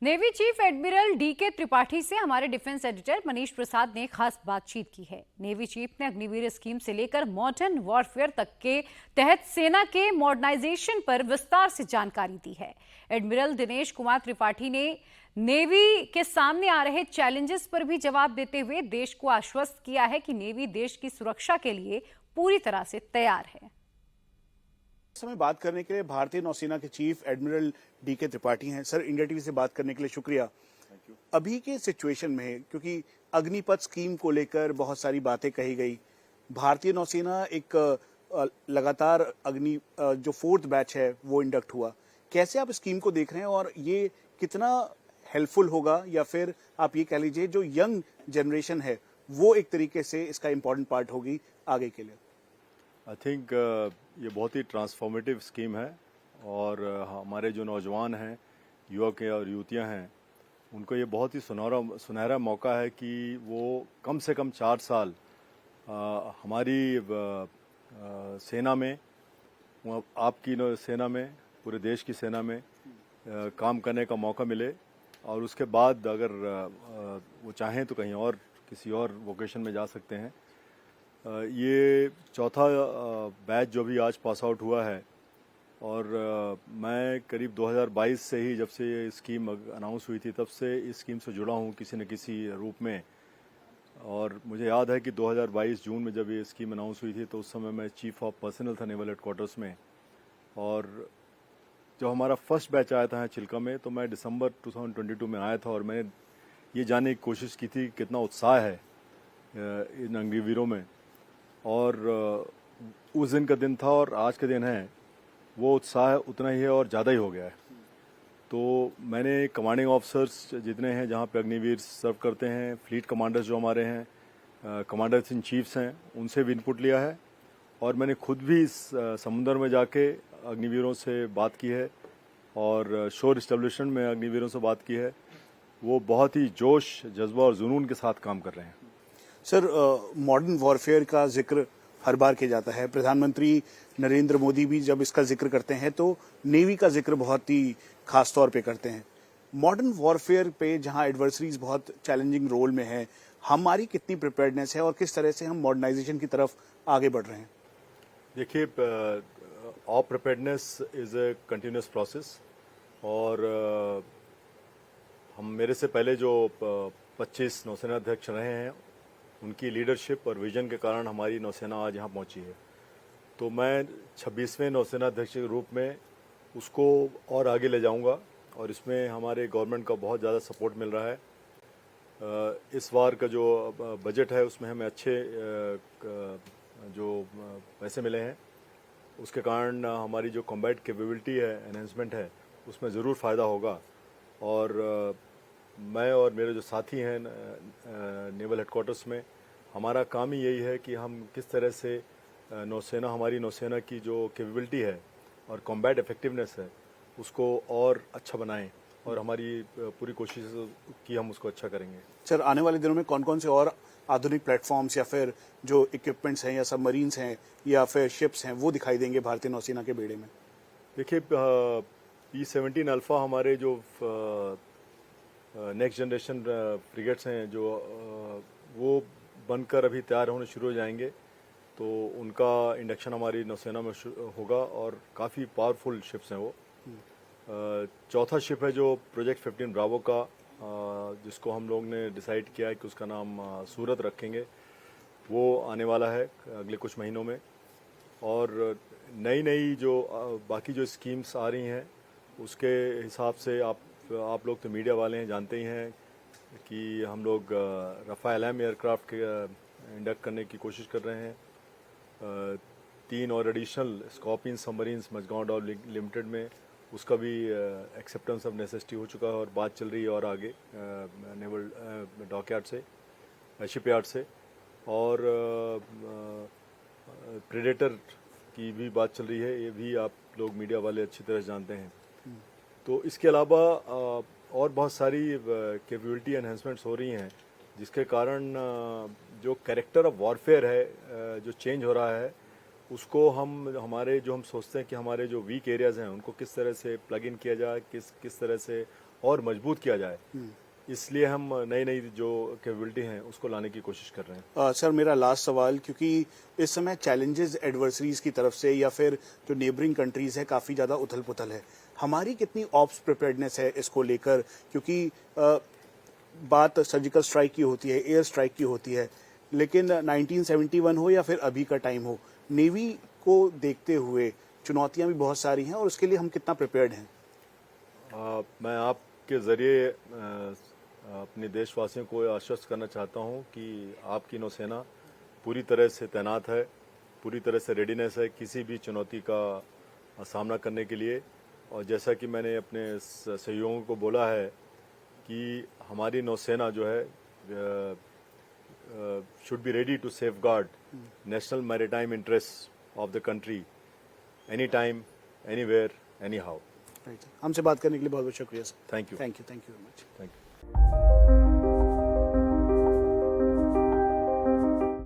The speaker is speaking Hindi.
Navy chief admiral DK Tripathi से हमारे डिफेंस एडिटर मनीष प्रसाद ने खास बातचीत की है। नेवी चीफ ने अग्निवीर स्कीम से लेकर मॉडर्न वॉरफेयर तक के तहत सेना के मॉडर्नाइजेशन पर विस्तार से जानकारी दी है। एडमिरल दिनेश कुमार त्रिपाठी ने नेवी के सामने आ रहे चैलेंजेस पर भी जवाब देते हुए देश को आश्वस्त किया है कि नेवी देश की सुरक्षा के लिए पूरी तरह से तैयार है। समय बात करने के लिए भारतीय नौसेना के चीफ एडमिरल डीके त्रिपाठी हैं। सर, इंडिया टीवी से बात करने के लिए शुक्रिया। अभी के सिचुएशन में, क्योंकि अग्निपथ स्कीम को लेकर बहुत सारी बातें कही गई, भारतीय नौसेना एक लगातार जो 4th बैच है वो इंडक्ट हुआ। कैसे आप स्कीम को देख रहे हैं और ये कितना हेल्पफुल होगा, या फिर आप ये कह लीजिए जो यंग जनरेशन है वो एक तरीके से इसका इम्पोर्टेंट पार्ट होगी आगे के लिए? आई थिंक ये बहुत ही ट्रांसफॉर्मेटिव स्कीम है और हमारे जो नौजवान हैं, युवक और युवतियां हैं, उनको ये बहुत ही सुनहरा मौका है कि वो कम से कम 4 साल हमारी सेना में, आपकी सेना में, पूरे देश की सेना में काम करने का मौका मिले और उसके बाद अगर वो चाहें तो कहीं और किसी और वोकेशन में जा सकते हैं। ये चौथा बैच जो भी आज पास आउट हुआ है और मैं करीब 2022 से ही, जब से ये स्कीम अनाउंस हुई थी, तब से इस स्कीम से जुड़ा हूँ किसी न किसी रूप में। और मुझे याद है कि 2022 जून में जब ये स्कीम अनाउंस हुई थी तो उस समय मैं चीफ ऑफ पर्सनल था नेवल हेडक्वार्टर्स में, और जब हमारा फर्स्ट बैच आया था चिल्का में तो मैं दिसंबर 2022 में आया था और मैंने ये जानने की कोशिश की थी कितना उत्साह है इन अग्निवीरों में। और उस दिन का दिन था और आज का दिन है, वो उत्साह उतना ही है और ज़्यादा ही हो गया है। तो मैंने कमांडिंग ऑफिसर्स जितने हैं जहाँ पे अग्निवीर सर्व करते हैं, फ्लीट कमांडर्स जो हमारे हैं, कमांडर्स इन चीफ्स हैं, उनसे भी इनपुट लिया है और मैंने खुद भी इस समुद्र में जाके अग्निवीरों से बात की है और शोर इस्टेब्लिशमेंट में अग्निवीरों से बात की है। वो बहुत ही जोश, जज्बा और जुनून के साथ काम कर रहे हैं। सर, मॉडर्न वॉरफेयर का जिक्र हर बार किया जाता है। प्रधानमंत्री नरेंद्र मोदी भी जब इसका जिक्र करते हैं तो नेवी का जिक्र बहुत ही खास तौर पे करते हैं। मॉडर्न वॉरफेयर पे जहां एडवर्सरीज बहुत चैलेंजिंग रोल में है, हमारी कितनी प्रिपेयर्डनेस है और किस तरह से हम मॉडर्नाइजेशन की तरफ आगे बढ़ रहे हैं? देखिए, all preparedness is a continuous process और हम मेरे से पहले जो 25 नौसेना अध्यक्ष रहे हैं, उनकी लीडरशिप और विजन के कारण हमारी नौसेना आज यहाँ पहुँची है। तो मैं 26वें नौसेना अध्यक्ष के रूप में उसको और आगे ले जाऊँगा और इसमें हमारे गवर्नमेंट का बहुत ज़्यादा सपोर्ट मिल रहा है। इस बार का जो बजट है उसमें हमें अच्छे जो पैसे मिले हैं, उसके कारण हमारी जो कॉम्बैट कैपेबिलिटी है, एनहेंसमेंट है, उसमें ज़रूर फ़ायदा होगा। और मैं और मेरे जो साथी हैं नेवल हेडक्वार्टर्स में, हमारा काम ही यही है कि हम किस तरह से नौसेना, हमारी नौसेना की जो कैपेबिलिटी है और कॉम्बैट इफेक्टिवनेस है, उसको और अच्छा बनाएं और हमारी पूरी कोशिश की हम उसको अच्छा करेंगे। सर, आने वाले दिनों में कौन कौन से और आधुनिक प्लेटफॉर्म्स या फिर जो इक्विपमेंट्स हैं या सबमरीन्स हैं या फिर शिप्स हैं वो दिखाई देंगे भारतीय नौसेना के बेड़े में? देखिए, P-17 अल्फा हमारे जो नेक्स्ट जनरेशन फ्रिगेट्स हैं, जो वो बनकर अभी तैयार होने शुरू हो जाएंगे, तो उनका इंडक्शन हमारी नौसेना में होगा और काफ़ी पावरफुल शिप्स हैं वो। चौथा शिप है जो प्रोजेक्ट 15 ब्रावो का, जिसको हम लोग ने डिसाइड किया है कि उसका नाम सूरत रखेंगे, वो आने वाला है अगले कुछ महीनों में। और नई जो बाकी जो स्कीम्स आ रही हैं उसके हिसाब से आप लोग तो मीडिया वाले हैं, जानते ही हैं कि हम लोग रफ़ाएल एम एयरक्राफ्ट के इंडक्ट करने की कोशिश कर रहे हैं। 3 और additional Scorpene submarines Mazagon dock limited में, उसका भी एक्सेप्टेंस ऑफ नेसेसिटी हो चुका है और बात चल रही है और आगे नेवल डॉकयार्ड से, शिपयार्ड से। और प्रेडेटर की भी बात चल रही है, ये भी आप लोग मीडिया वाले अच्छी तरह जानते हैं। तो इसके अलावा और बहुत सारी कैपेबिलिटी एनहेंसमेंट्स हो रही हैं, जिसके कारण जो कैरेक्टर ऑफ वॉरफेयर है जो चेंज हो रहा है, उसको हम सोचते हैं कि हमारे जो वीक एरियाज़ हैं उनको किस तरह से प्लग इन किया जाए, किस तरह से और मजबूत किया जाए, इसलिए हम नई नई जो कैपेबिलिटी हैं उसको लाने की कोशिश कर रहे हैं। सर मेरा लास्ट सवाल, क्योंकि इस समय चैलेंजेस एडवर्सरीज की तरफ से या फिर जो नेबरिंग कंट्रीज है काफ़ी ज़्यादा उथल पुथल है, हमारी कितनी ऑप्स प्रिपेयर्डनेस है इसको लेकर? क्योंकि बात सर्जिकल स्ट्राइक की होती है, एयर स्ट्राइक की होती है, लेकिन 1971 हो या फिर अभी का टाइम हो, नेवी को देखते हुए चुनौतियां भी बहुत सारी हैं और उसके लिए हम कितना प्रिपेयर्ड हैं? मैं आपके ज़रिए अपने देशवासियों को आश्वस्त करना चाहता हूं कि आपकी नौसेना पूरी तरह से तैनात है, पूरी तरह से रेडीनेस है किसी भी चुनौती का सामना करने के लिए। और जैसा कि मैंने अपने सहयोगियों को बोला है कि हमारी नौसेना जो है should be ready to safeguard national maritime interests of the country anytime, anywhere, anyhow. हमसे बात करने के लिए बहुत बहुत शुक्रिया sir. Thank you. Thank you very much. Thank you.